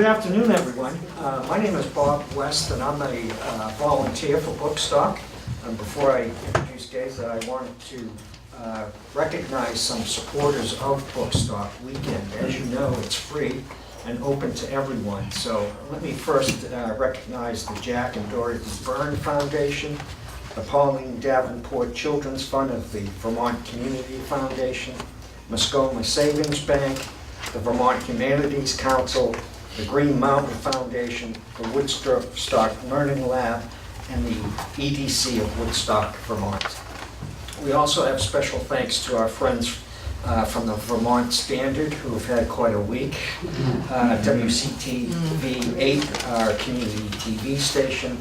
afternoon, everyone. My name is Bob West, and I'm a volunteer for BOOKSTOCK. And before I introduce Geza, I wanted to recognize some supporters of BOOKSTOCK Weekend. As you know, it's free and open to everyone. So let me first recognize the Jack and Dorothy Byrne Foundation, the Pauline Davenport Children's Fund of the Vermont Community Foundation, Muskoma Savings Bank, the Vermont Humanities Council, the Green Mountain Foundation, the Woodstock Learning Lab, and the EDC of Woodstock, Vermont. We also have special thanks to our friends from the Vermont Standard, who have had quite a week. WCTV8, our community TV station,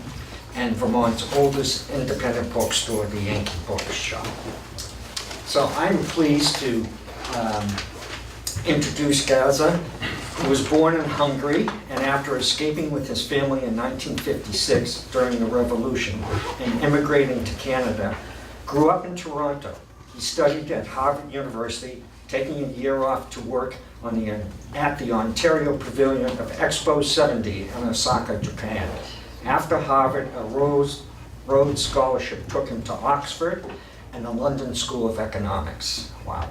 and Vermont's oldest independent bookstore, the Yankee Bookshop. So I'm pleased to introduce Geza, who was born in Hungary, and after escaping with his family in 1956 during the Revolution and immigrating to Canada, grew up in Toronto. He studied at Harvard University, taking a year off to work at the Ontario Pavilion of Expo 70 in Osaka, Japan. After Harvard, a Rhodes Scholarship took him to Oxford and the London School of Economics. Wow.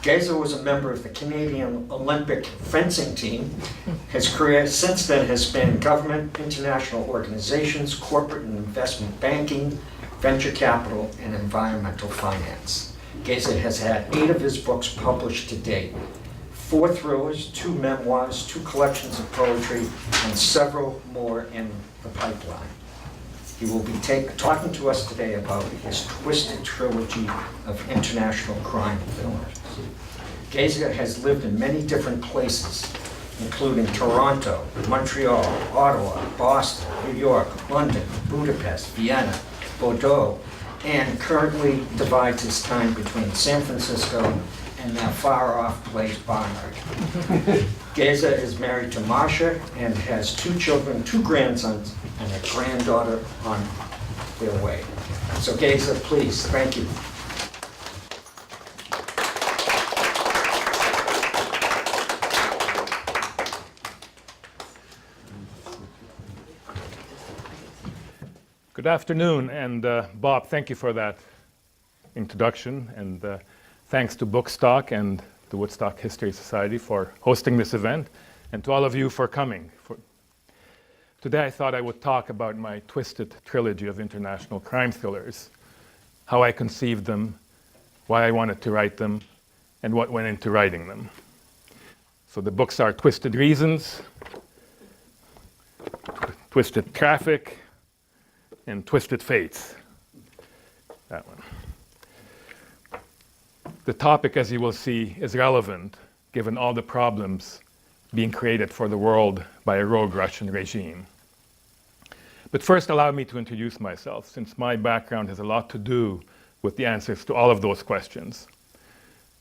Geza was a member of the Canadian Olympic fencing team. His career since then has spanned government, international organizations, corporate and investment banking, venture capital, and environmental finance. Geza has had 8 of his books published to date, 4 thrillers, 2 memoirs, 2 collections of poetry, and several more in the pipeline. He will be talking to us today about his twisted trilogy of international crime films. Geza has lived in many different places, including Toronto, Montreal, Ottawa, Boston, New York, London, Budapest, Vienna, Bordeaux, and currently divides his time between San Francisco and that far-off place, Barnard. Geza is married to Marcia and has 2 children, 2 grandsons, and a granddaughter on their way. So Geza, please, thank you. Good afternoon, and Bob, thank you for that introduction, and thanks to BOOKSTOCK and the Woodstock History Society for hosting this event, and to all of you for coming. Today I thought I would talk about my twisted trilogy of international crime thrillers, how I conceived them, why I wanted to write them, and what went into writing them. So the books are Twisted Reasons, Twisted Traffic, and Twisted Fates. That one. The topic, as you will see, is relevant given all the problems being created for the world by a rogue Russian regime. But first, allow me to introduce myself, since my background has a lot to do with the answers to all of those questions.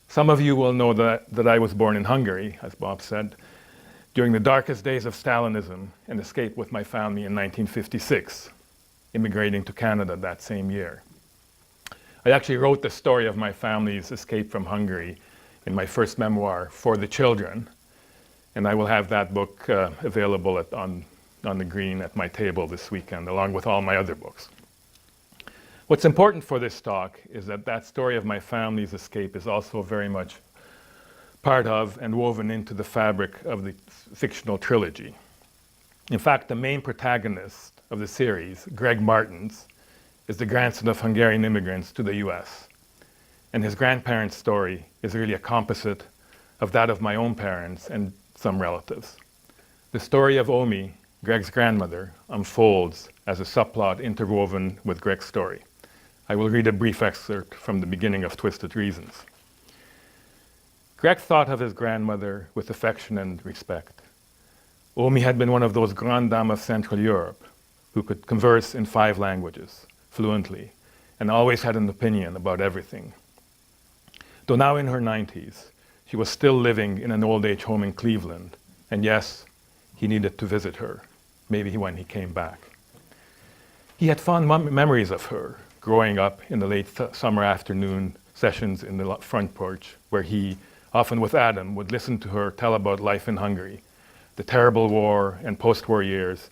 Some of you will know that I was born in Hungary, as Bob said, during the darkest days of Stalinism, and escaped with my family in 1956. Immigrating to Canada that same year. I actually wrote the story of my family's escape from Hungary in my first memoir, For the Children, and I will have that book available on the green at my table this weekend, along with all my other books. What's important for this talk is that story of my family's escape is also very much part of and woven into the fabric of the fictional trilogy. In fact, the main protagonist of the series, Greg Martins, is the grandson of Hungarian immigrants to the US. And his grandparents' story is really a composite of that of my own parents and some relatives. The story of Omi, Greg's grandmother, unfolds as a subplot interwoven with Greg's story. I will read a brief excerpt from the beginning of Twisted Reasons. Greg thought of his grandmother with affection and respect. Omi had been one of those grandes dames of Central Europe who could converse in 5 languages fluently and always had an opinion about everything. Though now in her 90s, she was still living in an old age home in Cleveland, and yes, he needed to visit her, maybe when he came back. He had fond memories of her, growing up in the late summer afternoon sessions in the front porch, where he, often with Adam, would listen to her tell about life in Hungary, the terrible war and post-war years,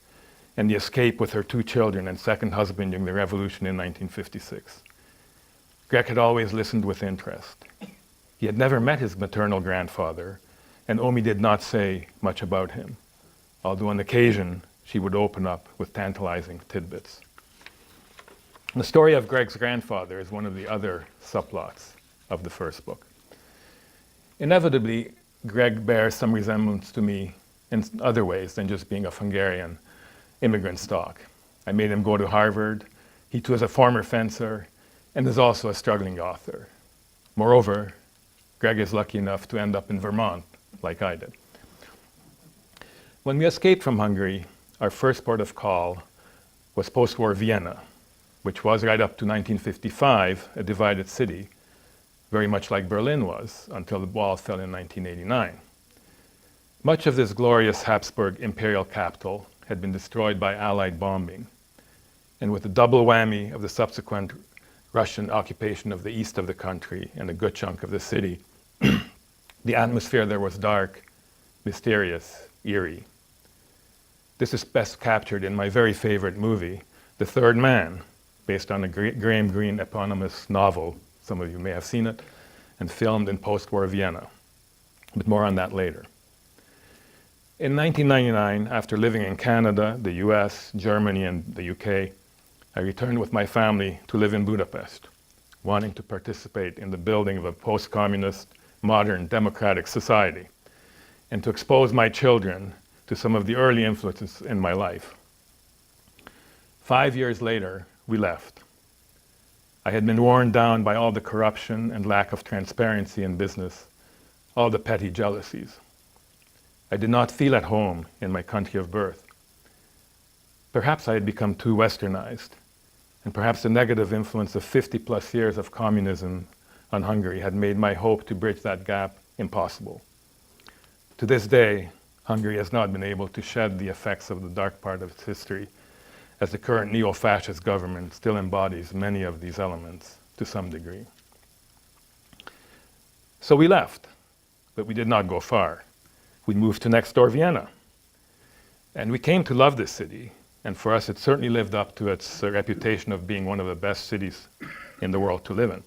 and the escape with her 2 children and second husband during the revolution in 1956. Greg had always listened with interest. He had never met his maternal grandfather, and Omi did not say much about him, although on occasion she would open up with tantalizing tidbits. The story of Greg's grandfather is one of the other subplots of the first book. Inevitably, Greg bears some resemblance to me in other ways than just being of Hungarian immigrant stock. I made him go to Harvard. He too is a former fencer and is also a struggling author. Moreover, Greg is lucky enough to end up in Vermont, like I did. When we escaped from Hungary, our first port of call was post-war Vienna, which was right up to 1955 a divided city, very much like Berlin was, until the wall fell in 1989. Much of this glorious Habsburg imperial capital had been destroyed by Allied bombing, and with the double whammy of the subsequent Russian occupation of the east of the country and a good chunk of the city, the atmosphere there was dark, mysterious, eerie. This is best captured in my very favorite movie, The Third Man, based on a Graham Greene eponymous novel. Some of you may have seen it, and filmed in post-war Vienna. But more on that later. In 1999, after living in Canada, the US, Germany, and the UK, I returned with my family to live in Budapest, wanting to participate in the building of a post-communist, modern, democratic society, and to expose my children to some of the early influences in my life. 5 years later, we left. I had been worn down by all the corruption and lack of transparency in business, all the petty jealousies. I did not feel at home in my country of birth. Perhaps I had become too westernized, and perhaps the negative influence of 50+ years of communism on Hungary had made my hope to bridge that gap impossible. To this day, Hungary has not been able to shed the effects of the dark part of its history, as the current neo-fascist government still embodies many of these elements to some degree. So we left, but we did not go far. We moved to next door Vienna. And we came to love this city, and for us it certainly lived up to its reputation of being one of the best cities in the world to live in.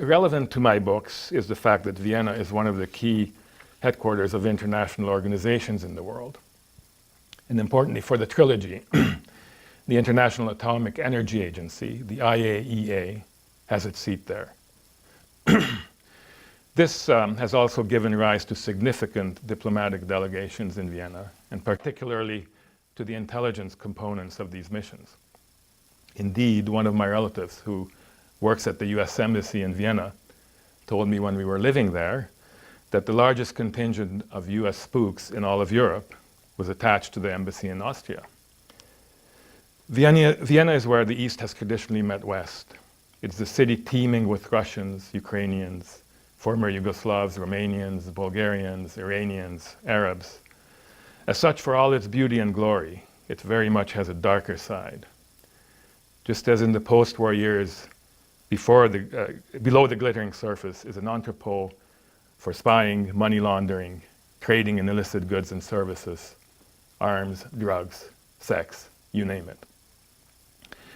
Relevant to my books is the fact that Vienna is one of the key headquarters of international organizations in the world. And importantly for the Trilogy, the International Atomic Energy Agency, the IAEA, has its seat there. This has also given rise to significant diplomatic delegations in Vienna, and particularly to the intelligence components of these missions. Indeed, one of my relatives who works at the US Embassy in Vienna told me when we were living there that the largest contingent of US spooks in all of Europe was attached to the embassy in Austria. Vienna is where the East has traditionally met West. It's the city teeming with Russians, Ukrainians, former Yugoslavs, Romanians, Bulgarians, Iranians, Arabs. As such, for all its beauty and glory, it very much has a darker side. Just as in the post-war years, below the glittering surface is an entrepot for spying, money laundering, trading in illicit goods and services, arms, drugs, sex, you name it.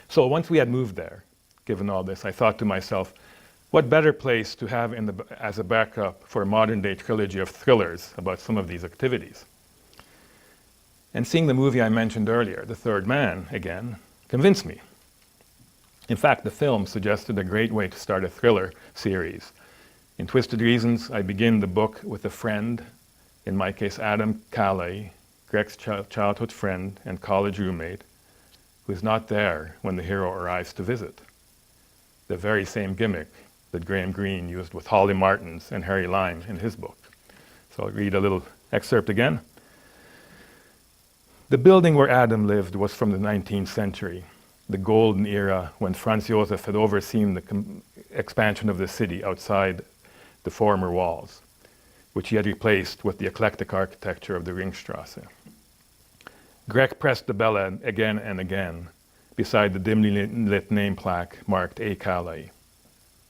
So once we had moved there, given all this, I thought to myself, what better place to have as a backup for a modern-day trilogy of thrillers about some of these activities? And seeing the movie I mentioned earlier, The Third Man, again, convinced me. In fact, the film suggested a great way to start a thriller series. In Twisted Reasons, I begin the book with a friend, in my case Adam Tatrallyay, Greg's childhood friend and college roommate, who is not there when the hero arrives to visit. The very same gimmick that Graham Greene used with Holly Martins and Harry Lime in his book. So I'll read a little excerpt again. The building where Adam lived was from the 19th century, the golden era when Franz Josef had overseen the expansion of the city outside the former walls, which he had replaced with the eclectic architecture of the Ringstrasse. Greg pressed the bell again and again beside the dimly lit name plaque marked A. Tatrallyay.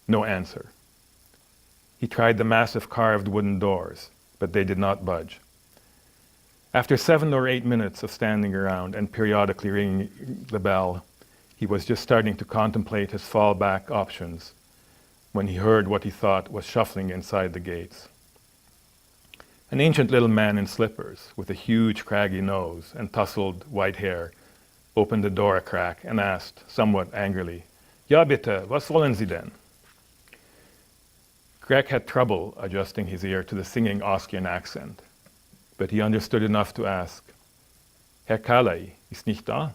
No answer. He tried the massive carved wooden doors, but they did not budge. After 7 or 8 minutes of standing around and periodically ringing the bell, he was just starting to contemplate his fallback options when he heard what he thought was shuffling inside the gates. An ancient little man in slippers, with a huge craggy nose and tousled white hair, opened the door a crack and asked, somewhat angrily, "Ja bitte, was wollen Sie denn?" Greg had trouble adjusting his ear to the singing Austrian accent, but he understood enough to ask, "Herr Tatrallyay ist nicht da?"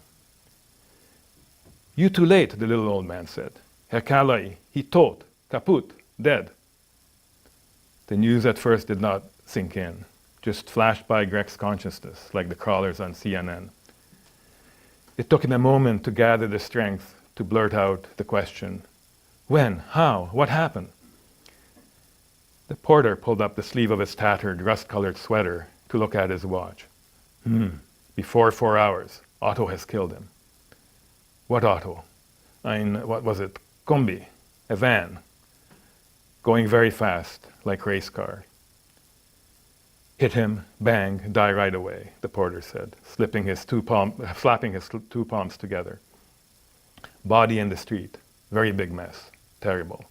"You too late," the little old man said. "Herr Tatrallyay, he tot, kaput, dead." The news at first did not sink in, just flashed by Greg's consciousness like the crawlers on CNN. It took him a moment to gather the strength to blurt out the question, "When? How? What happened?" The porter pulled up the sleeve of his tattered, rust-colored sweater to look at his watch. Before 4 hours, Otto has killed him." "What Otto?" What was it? Kombi, a van, going very fast, like race car. "Hit him, bang, die right away," the porter said, slapping his two palms together. "Body in the street, very big mess, terrible."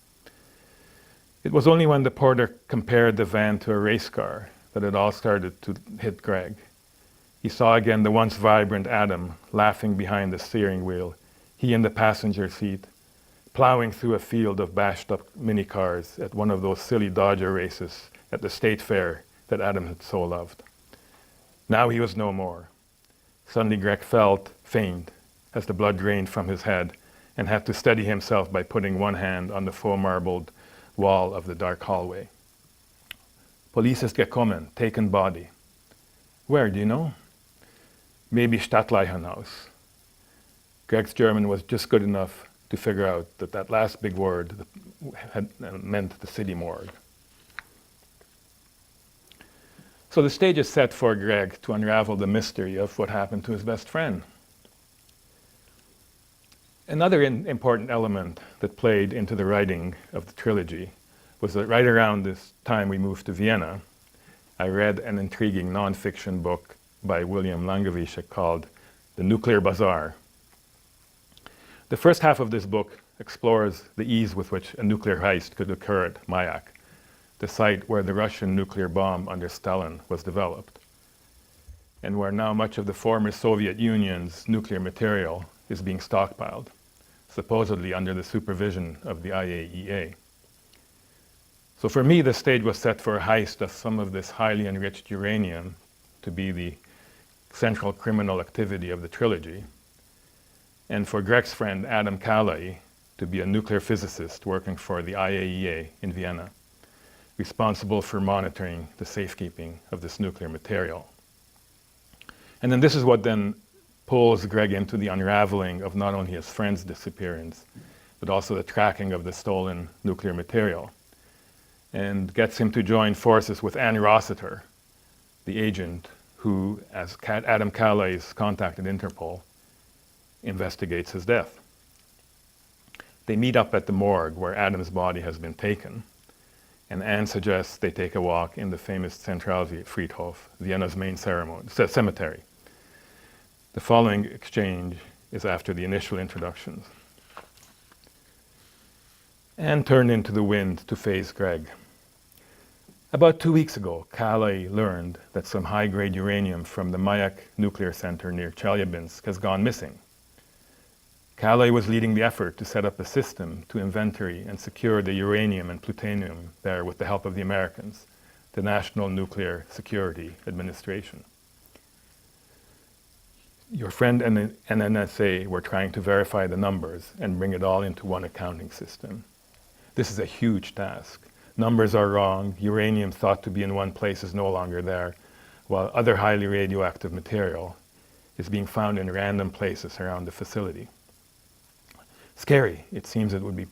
It was only when the porter compared the van to a race car that it all started to hit Greg. He saw again the once vibrant Adam laughing behind the steering wheel, he in the passenger seat, plowing through a field of bashed-up minicars at one of those silly Dodger races at the state fair that Adam had so loved. Now he was no more. Suddenly Greg felt faint as the blood drained from his head and had to steady himself by putting one hand on the foam-marbled wall of the dark hallway. "Police ist gekommen, taken body." "Where, do you know?" "Maybe Stadtleichenhaus." Greg's German was just good enough to figure out that last big word had meant the city morgue. So the stage is set for Greg to unravel the mystery of what happened to his best friend. Another important element that played into the writing of the trilogy was that right around this time we moved to Vienna, I read an intriguing non-fiction book by William Langewiesche called The Nuclear Bazaar. The first half of this book explores the ease with which a nuclear heist could occur at Mayak, the site where the Russian nuclear bomb under Stalin was developed, and where now much of the former Soviet Union's nuclear material is being stockpiled, supposedly under the supervision of the IAEA. So for me, the stage was set for a heist of some of this highly enriched uranium to be the central criminal activity of the trilogy, and for Greg's friend Adam Tatrallyay to be a nuclear physicist working for the IAEA in Vienna, responsible for monitoring the safekeeping of this nuclear material. And then this is what then pulls Greg into the unraveling of not only his friend's disappearance, but also the tracking of the stolen nuclear material, and gets him to join forces with Anne Rossiter, the agent who, as Adam Tatrallay's contacted Interpol, investigates his death. They meet up at the morgue where Adam's body has been taken, and Anne suggests they take a walk in the famous Zentralfriedhof, Vienna's main cemetery. The following exchange is after the initial introductions. Anne turned into the wind to face Greg. About 2 weeks ago, Tatrallyay learned that some high-grade uranium from the Mayak nuclear center near Chelyabinsk has gone missing. Tatrallyay was leading the effort to set up a system to inventory and secure the uranium and plutonium there with the help of the Americans, the National Nuclear Security Administration. Your friend and NSA were trying to verify the numbers and bring it all into one accounting system. This is a huge task. Numbers are wrong, uranium thought to be in one place is no longer there, while other highly radioactive material is being found in random places around the facility. Scary. It seems it would be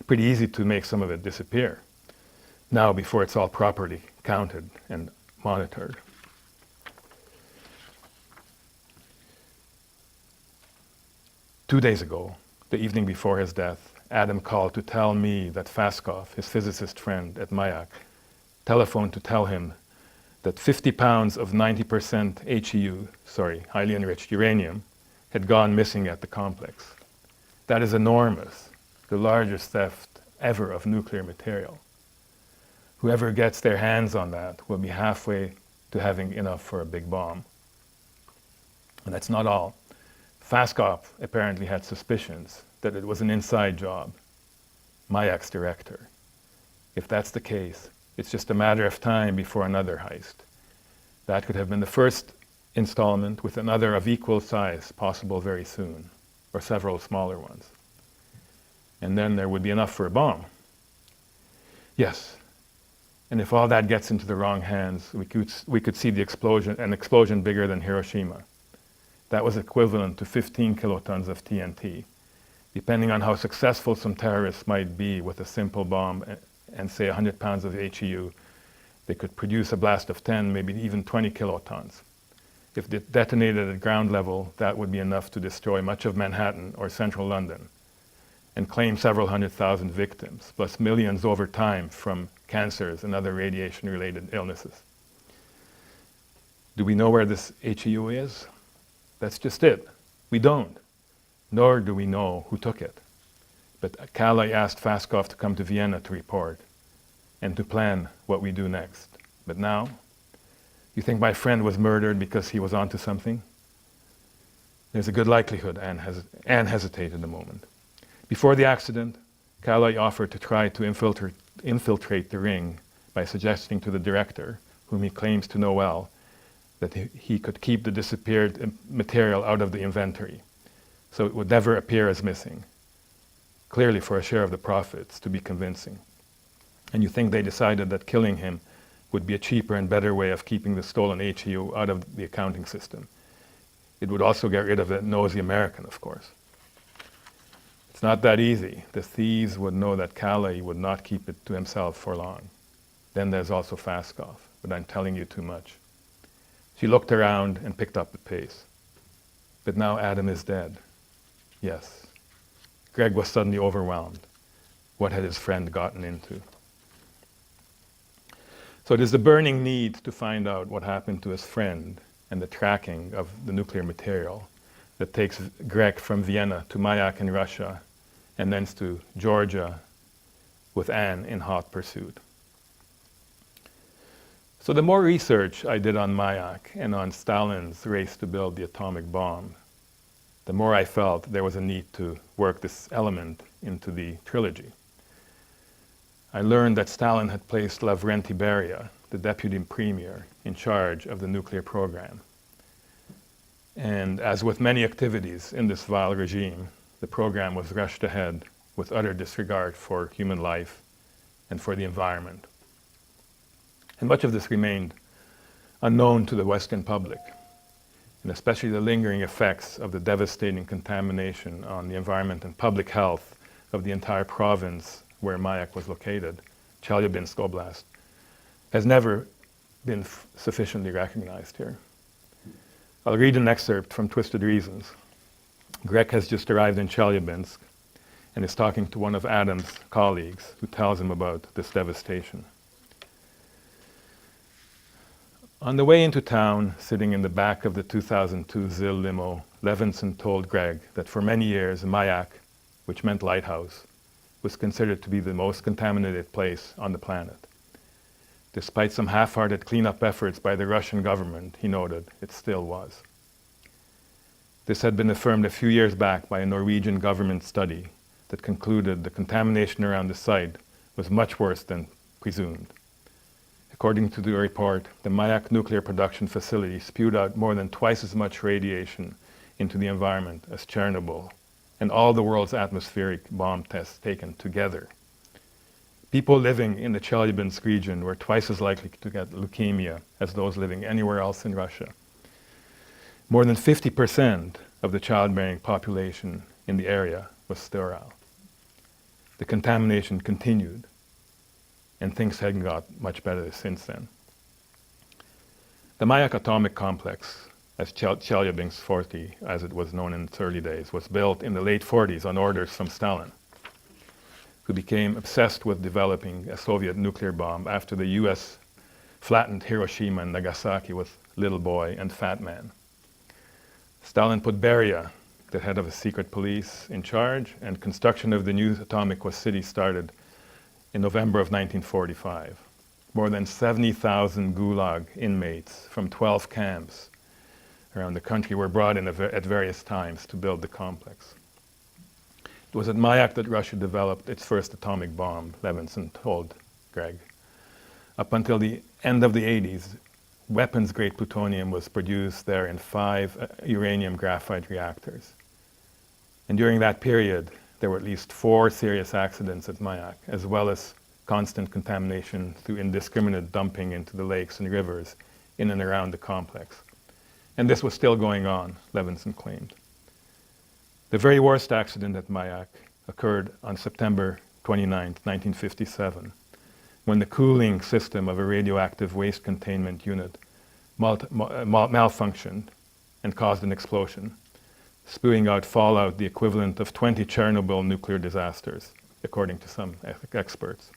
pretty easy to make some of it disappear now before it's all properly counted and monitored. Two days ago, the evening before his death, Adam called to tell me that Faskov, his physicist friend at Mayak, telephoned to tell him that 50 pounds of 90% highly enriched uranium, had gone missing at the complex. That is enormous, the largest theft ever of nuclear material. Whoever gets their hands on that will be halfway to having enough for a big bomb. And that's not all. Faskov apparently had suspicions that it was an inside job. Mayak's director. If that's the case, it's just a matter of time before another heist. That could have been the first installment with another of equal size possible very soon, or several smaller ones. And then there would be enough for a bomb. Yes, and if all that gets into the wrong hands, we could see an explosion bigger than Hiroshima. That was equivalent to 15 kilotons of TNT. Depending on how successful some terrorists might be with a simple bomb and say 100 pounds of HEU, they could produce a blast of 10, maybe even 20 kilotons. If detonated at ground level, that would be enough to destroy much of Manhattan or central London and claim several 100,000 victims, plus millions over time from cancers and other radiation-related illnesses. Do we know where this HEU is? That's just it. We don't. Nor do we know who took it. But Tatrallyay asked Faskov to come to Vienna to report and to plan what we do next. But now, you think my friend was murdered because he was onto something? There's a good likelihood Anne hesitated a moment. Before the accident, Tatrallyay offered to try to infiltrate the ring by suggesting to the director, whom he claims to know well, that he could keep the disappeared material out of the inventory, so it would never appear as missing. Clearly for a share of the profits, to be convincing. And you think they decided that killing him would be a cheaper and better way of keeping the stolen HEU out of the accounting system. It would also get rid of a nosy American, of course. It's not that easy. The thieves would know that Tatrallyay would not keep it to himself for long. Then there's also Faskov, but I'm telling you too much. She looked around and picked up the pace. But now Adam is dead. Yes. Greg was suddenly overwhelmed. What had his friend gotten into? So it is the burning need to find out what happened to his friend and the tracking of the nuclear material that takes Greg from Vienna to Mayak in Russia and thence to Georgia with Anne in hot pursuit. So the more research I did on Mayak and on Stalin's race to build the atomic bomb, the more I felt there was a need to work this element into the trilogy. I learned that Stalin had placed Lavrenti Beria, the deputy premier, in charge of the nuclear program. And as with many activities in this vile regime, the program was rushed ahead with utter disregard for human life and for the environment. And much of this remained unknown to the Western public, and especially the lingering effects of the devastating contamination on the environment and public health of the entire province where Mayak was located, Chelyabinsk Oblast, has never been sufficiently recognized here. I'll read an excerpt from Twisted Reasons. Greg has just arrived in Chelyabinsk and is talking to one of Adam's colleagues who tells him about this devastation. On the way into town, sitting in the back of the 2002 ZIL limo, Levinson told Greg that for many years Mayak, which meant lighthouse, was considered to be the most contaminated place on the planet. Despite some half-hearted cleanup efforts by the Russian government, he noted, it still was. This had been affirmed a few years back by a Norwegian government study that concluded the contamination around the site was much worse than presumed. According to the report, the Mayak nuclear production facility spewed out more than twice as much radiation into the environment as Chernobyl and all the world's atmospheric bomb tests taken together. People living in the Chelyabinsk region were twice as likely to get leukemia as those living anywhere else in Russia. More than 50% of the childbearing population in the area was sterile. The contamination continued, and things hadn't got much better since then. The Mayak atomic complex, as Chelyabinsk 40, as it was known in its early days, was built in the late 40s on orders from Stalin, who became obsessed with developing a Soviet nuclear bomb after the US flattened Hiroshima and Nagasaki with Little Boy and Fat Man. Stalin put Beria, the head of the secret police, in charge, and construction of the new atomic city started in November of 1945. More than 70,000 Gulag inmates from 12 camps around the country were brought in at various times to build the complex. It was at Mayak that Russia developed its first atomic bomb, Levinson told Greg. Up until the end of the 80s, weapons-grade plutonium was produced there in 5 uranium graphite reactors. And during that period, there were at least 4 serious accidents at Mayak, as well as constant contamination through indiscriminate dumping into the lakes and rivers in and around the complex. And this was still going on, Levinson claimed. The very worst accident at Mayak occurred on September 29, 1957, when the cooling system of a radioactive waste containment unit malfunctioned and caused an explosion, spewing out fallout the equivalent of 20 Chernobyl nuclear disasters, according to some experts.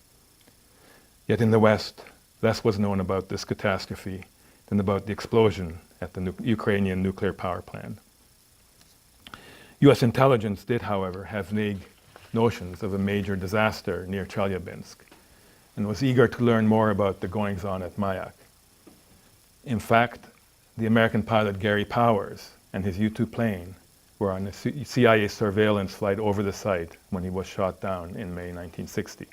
Yet in the West, less was known about this catastrophe than about the explosion at the Ukrainian nuclear power plant. US intelligence did, however, have vague notions of a major disaster near Chelyabinsk and was eager to learn more about the goings-on at Mayak. In fact, the American pilot Gary Powers and his U-2 plane were on a CIA surveillance flight over the site when he was shot down in May 1960.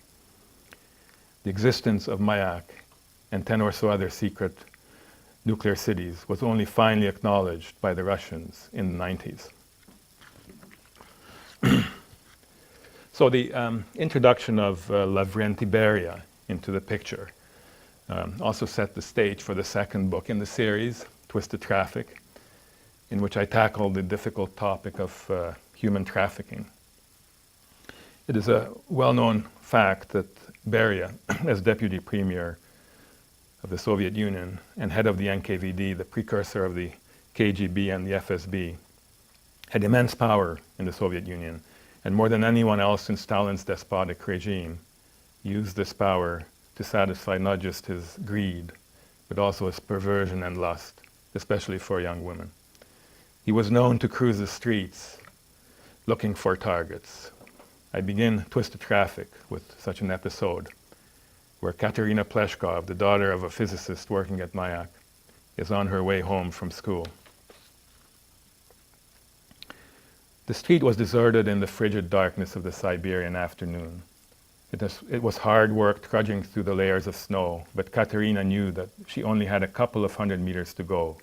The existence of Mayak and 10 or so other secret nuclear cities was only finally acknowledged by the Russians in the 90s. So the introduction of Lavrenti Beria into the picture also set the stage for the second book in the series, Twisted Traffic, in which I tackled the difficult topic of human trafficking. It is a well-known fact that Beria, as deputy premier of the Soviet Union and head of the NKVD, the precursor of the KGB and the FSB, had immense power in the Soviet Union, and more than anyone else in Stalin's despotic regime, used this power to satisfy not just his greed, but also his perversion and lust, especially for young women. He was known to cruise the streets looking for targets. I begin Twisted Traffic with such an episode where Katerina Pleshkov, the daughter of a physicist working at Mayak, is on her way home from school. The street was deserted in the frigid darkness of the Siberian afternoon. It was hard work trudging through the layers of snow, but Katerina knew that she only had a couple of 100 meters to go,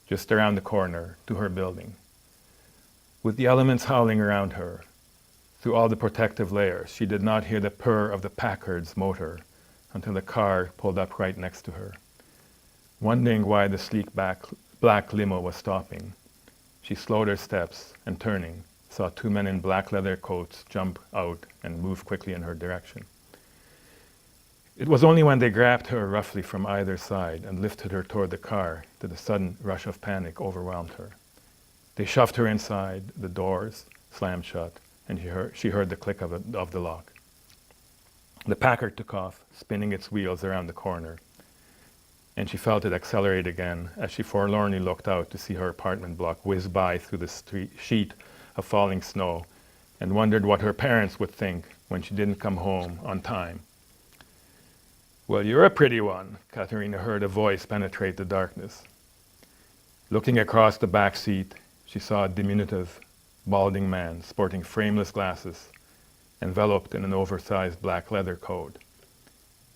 just around the corner to her building. With the elements howling around her, through all the protective layers, she did not hear the purr of the Packard's motor until the car pulled up right next to her. Wondering why the sleek black limo was stopping, she slowed her steps and, turning, saw 2 men in black leather coats jump out and move quickly in her direction. It was only when they grabbed her roughly from either side and lifted her toward the car that a sudden rush of panic overwhelmed her. They shoved her inside, the doors slammed shut, and she heard the click of the lock. The Packard took off, spinning its wheels around the corner, and she felt it accelerate again as she forlornly looked out to see her apartment block whiz by through the sheet of falling snow, and wondered what her parents would think when she didn't come home on time. "Well, you're a pretty one," Katerina heard a voice penetrate the darkness. Looking across the back seat, she saw a diminutive, balding man sporting frameless glasses, enveloped in an oversized black leather coat.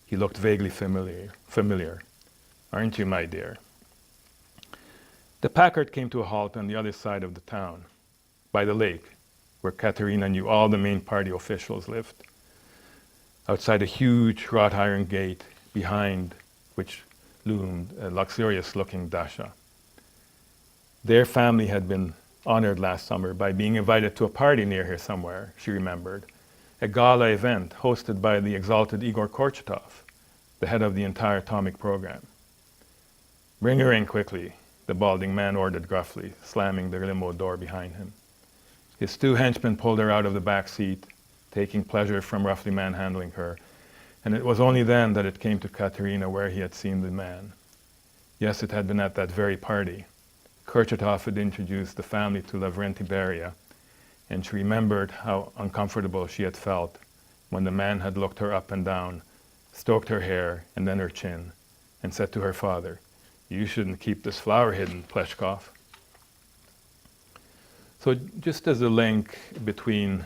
He looked vaguely familiar. "Aren't you, my dear?" The Packard came to a halt on the other side of the town, by the lake, where Katerina knew all the main party officials lived, outside a huge wrought iron gate behind which loomed a luxurious-looking dacha. Their family had been honored last summer by being invited to a party near here somewhere, she remembered, a gala event hosted by the exalted Igor Korchatov, the head of the entire atomic program. "Bring her in quickly," the balding man ordered gruffly, slamming the limo door behind him. His 2 henchmen pulled her out of the back seat, taking pleasure from roughly manhandling her, And it was only then that it came to Katerina where he had seen the man. Yes, it had been at that very party. Kurchatov had introduced the family to Lavrenti Beria, and she remembered how uncomfortable she had felt when the man had looked her up and down, stroked her hair and then her chin, and said to her father, "You shouldn't keep this flower hidden, Pleshkov." So just as a link between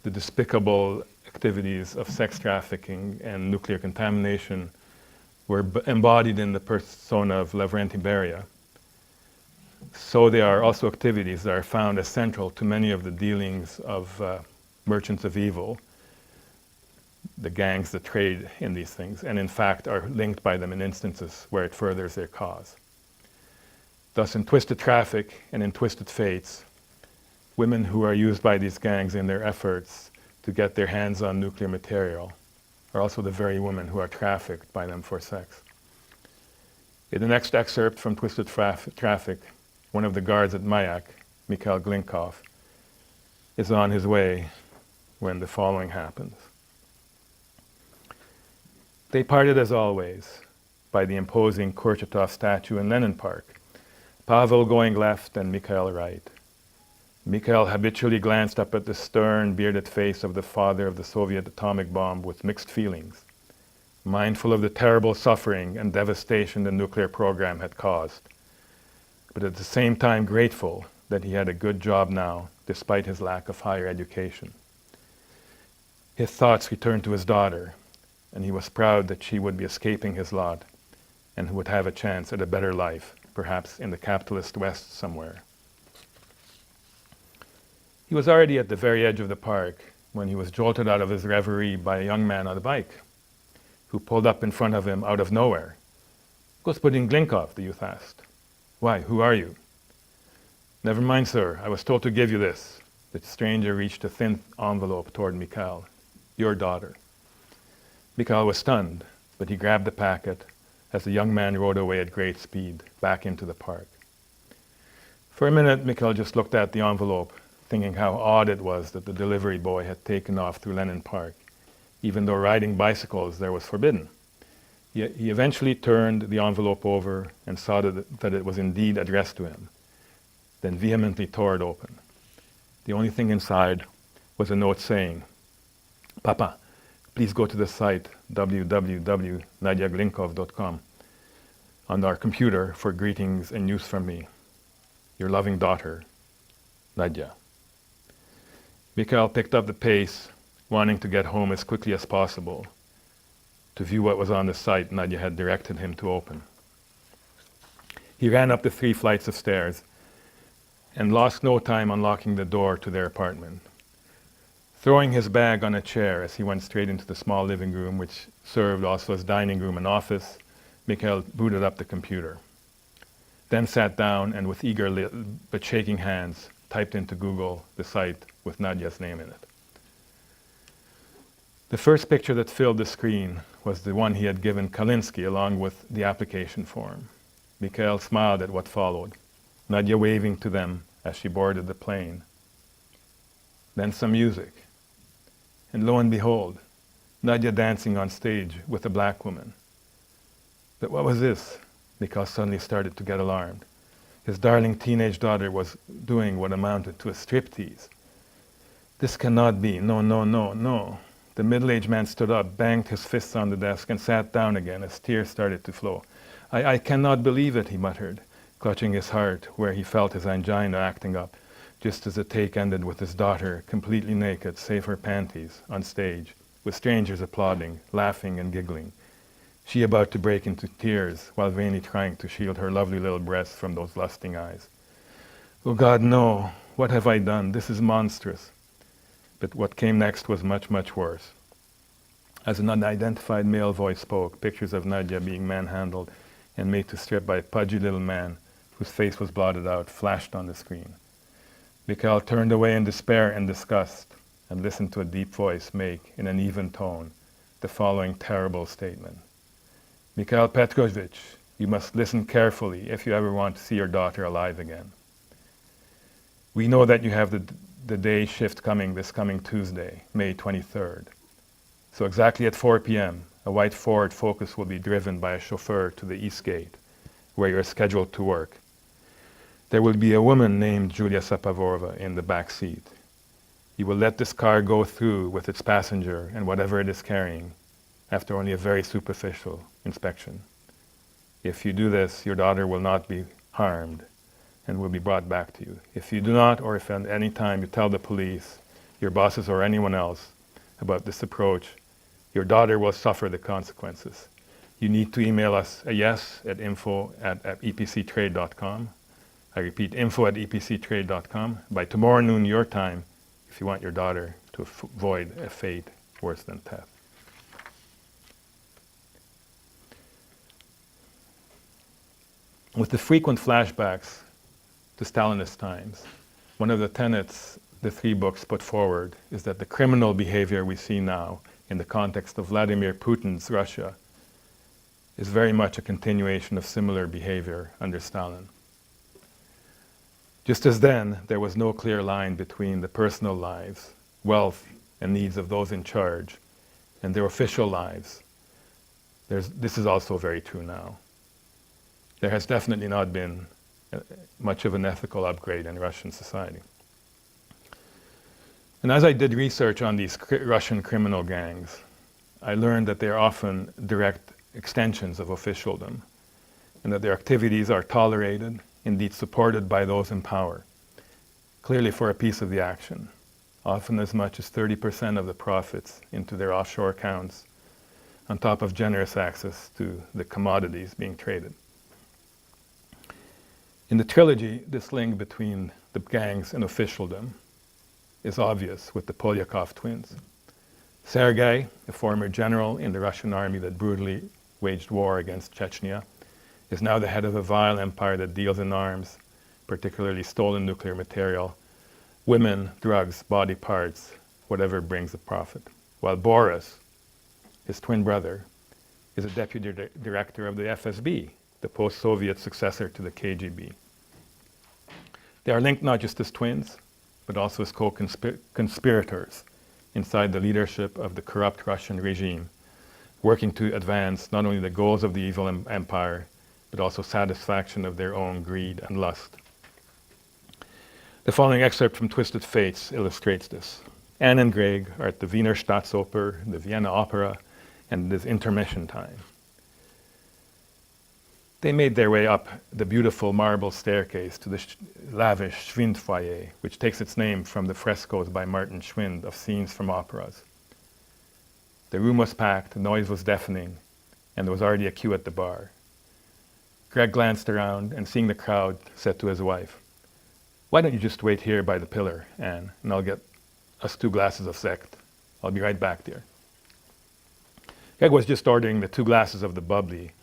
the despicable activities of sex trafficking and nuclear contamination were embodied in the persona of Lavrenti Beria, so they are also activities that are found as central to many of the dealings of merchants of evil, the gangs that trade in these things, and in fact are linked by them in instances where it furthers their cause. Thus, in Twisted Traffic and in Twisted Fates, women who are used by these gangs in their efforts to get their hands on nuclear material are also the very women who are trafficked by them for sex. In the next excerpt from Twisted Traffic, one of the guards at Mayak, Mikhail Glinkov, is on his way when the following happens. They parted as always by the imposing Kurchatov statue in Lenin Park, Pavel going left and Mikhail right. Mikhail habitually glanced up at the stern, bearded face of the father of the Soviet atomic bomb with mixed feelings, mindful of the terrible suffering and devastation the nuclear program had caused, but at the same time grateful that he had a good job now, despite his lack of higher education. His thoughts returned to his daughter, and he was proud that she would be escaping his lot and would have a chance at a better life, perhaps in the capitalist West somewhere. He was already at the very edge of the park when he was jolted out of his reverie by a young man on a bike, who pulled up in front of him out of nowhere. "Господин Glinkov," the youth asked. "Why, who are you?" "Never mind, sir, I was told to give you this." The stranger reached a thin envelope toward Mikhail. "Your daughter." Mikhail was stunned, but he grabbed the packet as the young man rode away at great speed back into the park. For a minute, Mikhail just looked at the envelope, thinking how odd it was that the delivery boy had taken off through Lenin Park, even though riding bicycles there was forbidden. He eventually turned the envelope over and saw that it was indeed addressed to him, then vehemently tore it open. The only thing inside was a note saying, "Papa, please go to the site www.nadiaglinkov.com on our computer for greetings and news from me. Your loving daughter, Nadia." Mikhail picked up the pace, wanting to get home as quickly as possible to view what was on the site Nadia had directed him to open. He ran up the 3 flighs of stairs and lost no time unlocking the door to their apartment. Throwing his bag on a chair as he went straight into the small living room, which served also as dining room and office, Mikhail booted up the computer. Then sat down and with eager but shaking hands typed into Google the site with Nadia's name in it. The first picture that filled the screen was the one he had given Kalinsky along with the application form. Mikhail smiled at what followed, Nadia waving to them as she boarded the plane. Then some music. And lo and behold, Nadia dancing on stage with a black woman. But what was this? Mikhail suddenly started to get alarmed. His darling teenage daughter was doing what amounted to a striptease. This cannot be. No, no, no, no. The middle-aged man stood up, banged his fists on the desk, and sat down again as tears started to flow. I cannot believe it, he muttered, clutching his heart where he felt his angina acting up, just as the take ended with his daughter, completely naked, save her panties, on stage, with strangers applauding, laughing and giggling. She about to break into tears, while vainly trying to shield her lovely little breasts from those lusting eyes. "Oh God, no! What have I done? This is monstrous." But what came next was much, much worse. As an unidentified male voice spoke, pictures of Nadia being manhandled and made to strip by a pudgy little man whose face was blotted out flashed on the screen. Mikhail turned away in despair and disgust and listened to a deep voice make, in an even tone, the following terrible statement. "Mikhail Petrovich, you must listen carefully if you ever want to see your daughter alive again. We know that you have the day shift coming this coming Tuesday, May 23rd. So exactly at 4 p.m., a white Ford Focus will be driven by a chauffeur to the East Gate, where you're scheduled to work. There will be a woman named Julia Sapavorova in the back seat. You will let this car go through with its passenger and whatever it is carrying after only a very superficial inspection. If you do this, your daughter will not be harmed and will be brought back to you. If you do not, or if at any time you tell the police, your bosses or anyone else about this approach, your daughter will suffer the consequences. You need to email us a yes at info@epctrade.com. I repeat, info@epctrade.com by tomorrow noon your time if you want your daughter to avoid a fate worse than death. With the frequent flashbacks to Stalinist times, one of the tenets the three books put forward is that the criminal behavior we see now in the context of Vladimir Putin's Russia is very much a continuation of similar behavior under Stalin. Just as then, there was no clear line between the personal lives, wealth, and needs of those in charge, and their official lives. This is also very true now. There has definitely not been much of an ethical upgrade in Russian society. And as I did research on these Russian criminal gangs, I learned that they are often direct extensions of officialdom, and that their activities are tolerated, indeed supported by those in power, clearly for a piece of the action, often as much as 30% of the profits into their offshore accounts, on top of generous access to the commodities being traded. In the trilogy, this link between the gangs and officialdom is obvious with the Polyakov twins. Sergei, a former general in the Russian army that brutally waged war against Chechnya, is now the head of a vile empire that deals in arms, particularly stolen nuclear material, women, drugs, body parts, whatever brings a profit. While Boris, his twin brother, is a deputy director of the FSB, the post-Soviet successor to the KGB. They are linked not just as twins, but also as co-conspirators inside the leadership of the corrupt Russian regime, working to advance not only the goals of the evil empire, but also satisfaction of their own greed and lust. The following excerpt from Twisted Fates illustrates this. Anne and Greg are at the Wiener Staatsoper, the Vienna Opera, and it is intermission time. They made their way up the beautiful marble staircase to the lavish Schwind foyer, which takes its name from the frescoes by Martin Schwind of scenes from operas. The room was packed, the noise was deafening, and there was already a queue at the bar. Greg glanced around and, seeing the crowd, said to his wife, "Why don't you just wait here by the pillar, Anne, and I'll get us 2 glasses of sekt. I'll be right back, dear." Greg was just ordering the 2 glasses of the bubbly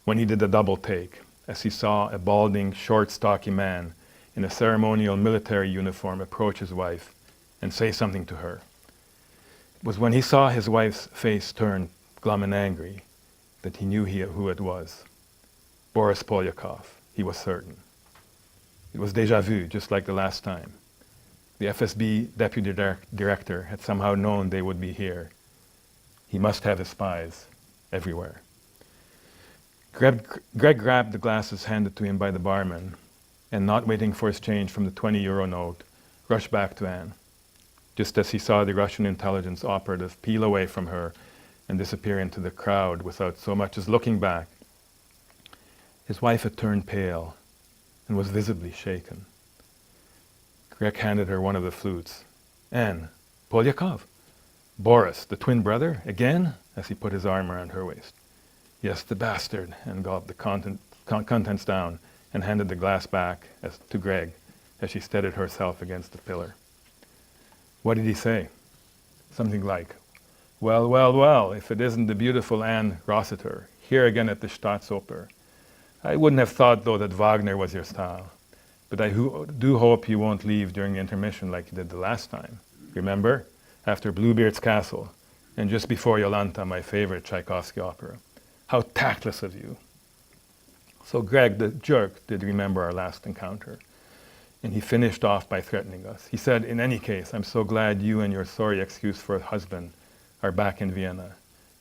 when he did a double take, as he saw a balding, short, stocky man in a ceremonial military uniform approach his wife and say something to her. It was when he saw his wife's face turn glum and angry that he knew who it was. Boris Polyakov, he was certain. It was déjà vu, just like the last time. The FSB deputy director had somehow known they would be here. He must have his spies everywhere. Greg grabbed the glasses handed to him by the barman, and not waiting for his change from the 20-euro note, rushed back to Anne, just as he saw the Russian intelligence operative peel away from her and disappear into the crowd without so much as looking back. His wife had turned pale and was visibly shaken. Greg handed her one of the flutes. "Anne, Polyakov? Boris, the twin brother, again?" as he put his arm around her waist. "Yes, the bastard," and gulped the contents down and handed the glass back to Greg as she steadied herself against the pillar. "What did he say?" Something like, well, well, well, if it isn't the beautiful Anne Rossiter, here again at the Staatsoper. I wouldn't have thought, though, that Wagner was your style. But I do hope you won't leave during the intermission like you did the last time. Remember? After Bluebeard's Castle, and just before Yolanta, my favorite Tchaikovsky opera. How tactless of you." So Greg, the jerk, did remember our last encounter. And he finished off by threatening us. He said, "In any case, I'm so glad you and your sorry excuse for a husband are back in Vienna.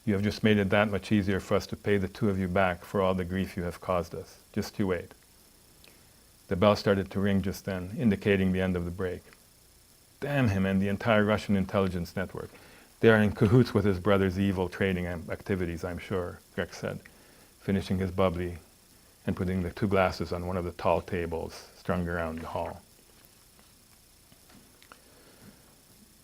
You have just made it that much easier for us to pay the two of you back for all the grief you have caused us. Just you wait. The bell started to ring just then, indicating the end of the break. Damn him and the entire Russian intelligence network. They are in cahoots with his brother's evil trading activities, I'm sure, Greg said, finishing his bubbly and putting the 2 glasses on one of the tall tables strung around the hall.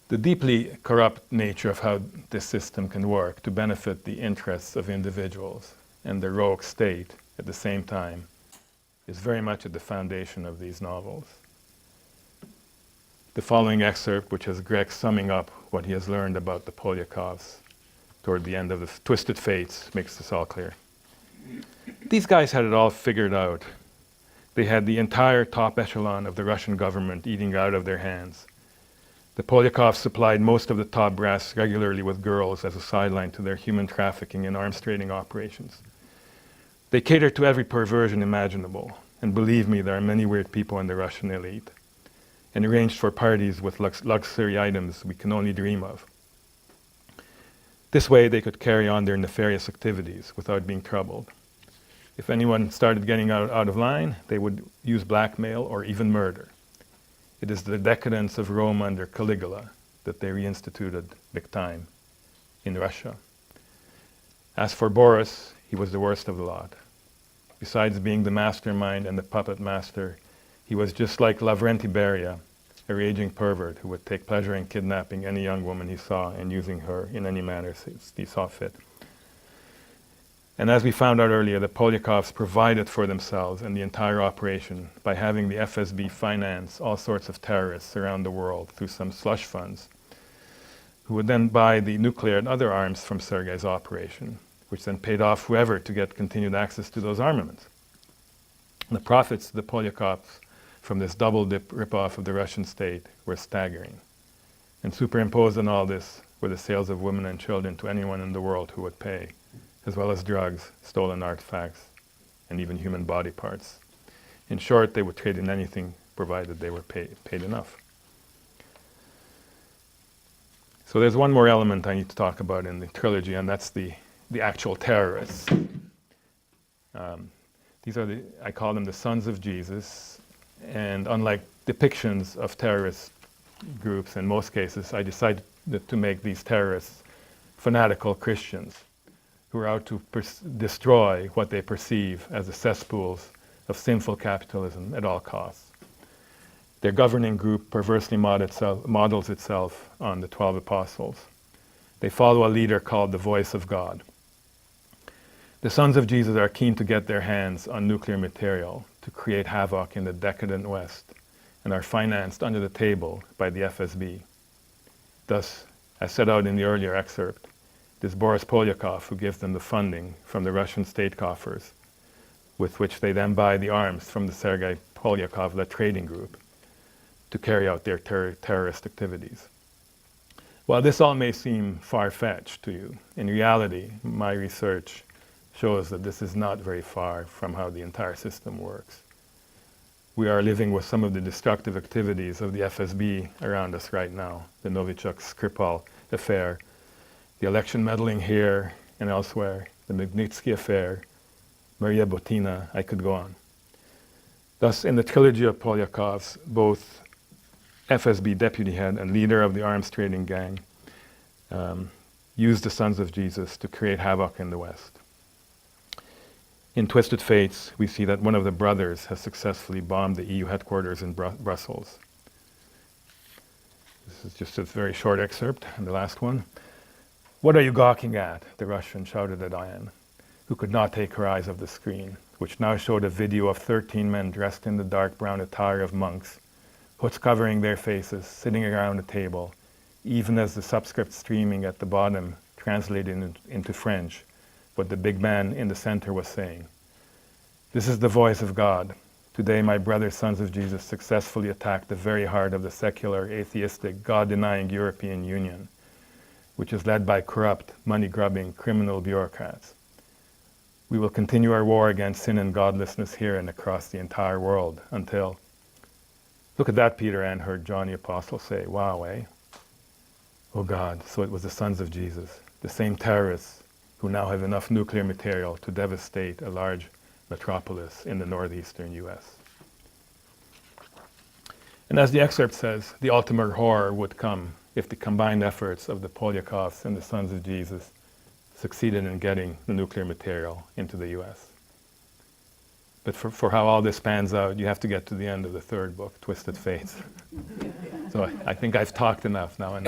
The deeply corrupt nature of how this system can work to benefit the interests of individuals and the rogue state at the same time is very much at the foundation of these novels. The following excerpt, which has Greg summing up what he has learned about the Polyakovs toward the end of the Twisted Fates, makes this all clear. These guys had it all figured out. They had the entire top echelon of the Russian government eating out of their hands. The Polyakovs supplied most of the top brass regularly with girls as a sideline to their human trafficking and arms trading operations. They catered to every perversion imaginable, and believe me, there are many weird people in the Russian elite, and arranged for parties with luxury items we can only dream of. This way they could carry on their nefarious activities without being troubled. If anyone started getting out of line, they would use blackmail or even murder. It is the decadence of Rome under Caligula that they reinstituted big time in Russia. As for Boris, he was the worst of the lot. Besides being the mastermind and the puppet master, he was just like Lavrenti Beria, a raging pervert who would take pleasure in kidnapping any young woman he saw and using her in any manner he saw fit. And as we found out earlier, the Polyakovs provided for themselves and the entire operation by having the FSB finance all sorts of terrorists around the world through some slush funds, who would then buy the nuclear and other arms from Sergei's operation, which then paid off whoever to get continued access to those armaments. The profits of the Polyakovs from this double-dip ripoff of the Russian state were staggering. And superimposed on all this were the sales of women and children to anyone in the world who would pay, as well as drugs, stolen artifacts, and even human body parts. In short, they would trade in anything provided they were paid enough. So there's one more element I need to talk about in the trilogy, and that's the actual terrorists. These are I call them the sons of Jesus, and unlike depictions of terrorist groups in most cases, I decided to make these terrorists fanatical Christians who are out to destroy what they perceive as the cesspools of sinful capitalism at all costs. Their governing group perversely models itself on the 12 apostles. They follow a leader called the Voice of God. The sons of Jesus are keen to get their hands on nuclear material to create havoc in the decadent West and are financed under the table by the FSB. Thus, as set out in the earlier excerpt, it is Boris Polyakov who gives them the funding from the Russian state coffers, with which they then buy the arms from the Sergei Polyakov-led trading group to carry out their terrorist activities. While this all may seem far-fetched to you, in reality, my research shows that this is not very far from how the entire system works. We are living with some of the destructive activities of the FSB around us right now, the Novichok-Skripal affair, the election meddling here and elsewhere, the Magnitsky affair, Maria Butina, I could go on. Thus, in the trilogy of Polyakovs, both FSB deputy head and leader of the arms trading gang used the Sons of Jesus to create havoc in the West. In Twisted Fates, we see that one of the brothers has successfully bombed the EU headquarters in Brussels. This is just a very short excerpt, and the last one. "What are you gawking at?" the Russian shouted at Anne, who could not take her eyes off the screen, which now showed a video of 13 men dressed in the dark brown attire of monks, hoods covering their faces, sitting around a table, even as the subscript streaming at the bottom translated into French what the big man in the center was saying. "This is the voice of God. Today my brothers, sons of Jesus, successfully attacked the very heart of the secular, atheistic, God-denying European Union, which is led by corrupt, money-grubbing, criminal bureaucrats. We will continue our war against sin and godlessness here and across the entire world until..." Look at that, Peter Ann heard John the Apostle say. Wow, eh? Oh God, so it was the sons of Jesus, the same terrorists who now have enough nuclear material to devastate a large metropolis in the northeastern US. And as the excerpt says, the ultimate horror would come if the combined efforts of the Polyakovs and the Sons of Jesus succeeded in getting the nuclear material into the US. But for how all this pans out, you have to get to the end of the third book, Twisted Fates. So I think I've talked enough now.